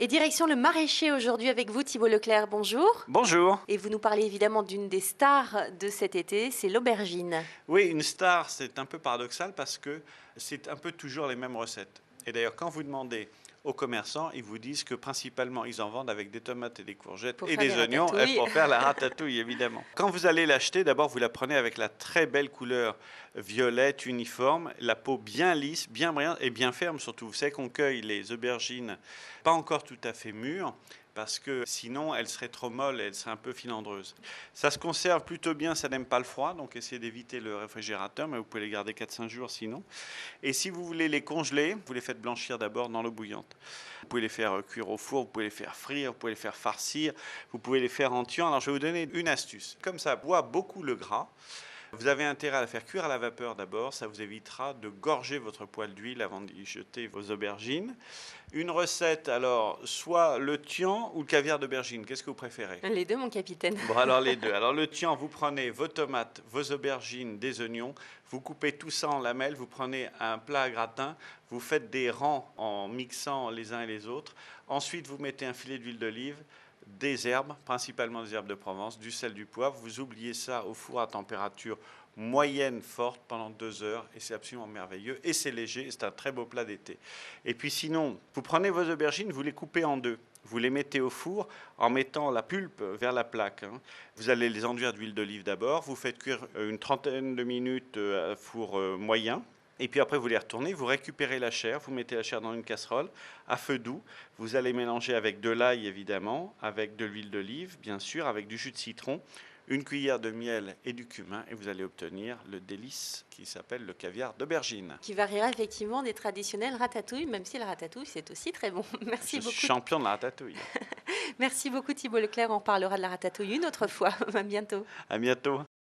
Et direction le maraîcher aujourd'hui avec vous, Thibault Leclerc. Bonjour. Bonjour. Et vous nous parlez évidemment d'une des stars de cet été, c'est l'aubergine. Oui, une star, c'est un peu paradoxal parce que c'est un peu toujours les mêmes recettes. Et d'ailleurs, quand vous demandez aux commerçants, ils vous disent que principalement, ils en vendent avec des tomates et des courgettes Pour et faire des des oignons ratatouilles. pour faire la ratatouille, évidemment. Quand vous allez l'acheter, d'abord, vous la prenez avec la très belle couleur violette, uniforme, la peau bien lisse, bien brillante et bien ferme surtout. Vous savez qu'on cueille les aubergines pas encore tout à fait mûres, parce que sinon elle serait trop molle et elle serait un peu filandreuse. Ça se conserve plutôt bien, ça n'aime pas le froid, donc essayez d'éviter le réfrigérateur, mais vous pouvez les garder 4-5 jours sinon. Et si vous voulez les congeler, vous les faites blanchir d'abord dans l'eau bouillante. Vous pouvez les faire cuire au four, vous pouvez les faire frire, vous pouvez les faire farcir, vous pouvez les faire en tuant. Alors je vais vous donner une astuce. Comme ça boit beaucoup le gras, vous avez intérêt à la faire cuire à la vapeur d'abord, ça vous évitera de gorger votre poêle d'huile avant d'y jeter vos aubergines. Une recette, alors, soit le tian ou le caviar d'aubergine, qu'est-ce que vous préférez? Les deux, mon capitaine. Bon, alors les deux. Alors le tian, vous prenez vos tomates, vos aubergines, des oignons, vous coupez tout ça en lamelles, vous prenez un plat à gratin, vous faites des rangs en mixant les uns et les autres. Ensuite, vous mettez un filet d'huile d'olive, des herbes, principalement des herbes de Provence, du sel, du poivre. Vous oubliez ça au four à température moyenne forte pendant 2 heures et c'est absolument merveilleux et c'est léger et c'est un très beau plat d'été. Et puis sinon, vous prenez vos aubergines, vous les coupez en deux. Vous les mettez au four en mettant la pulpe vers la plaque. Vous allez les enduire d'huile d'olive d'abord. Vous faites cuire une trentaine de minutes à four moyen. Et puis après, vous les retournez, vous récupérez la chair, vous mettez la chair dans une casserole à feu doux. Vous allez mélanger avec de l'ail, évidemment, avec de l'huile d'olive, bien sûr, avec du jus de citron, une cuillère de miel et du cumin, et vous allez obtenir le délice qui s'appelle le caviar d'aubergine. Qui variera effectivement des traditionnels ratatouilles, même si la ratatouille, c'est aussi très bon. Merci Je suis beaucoup. champion de la ratatouille. Merci beaucoup, Thibault Leclerc. On parlera de la ratatouille une autre fois. À bientôt. À bientôt.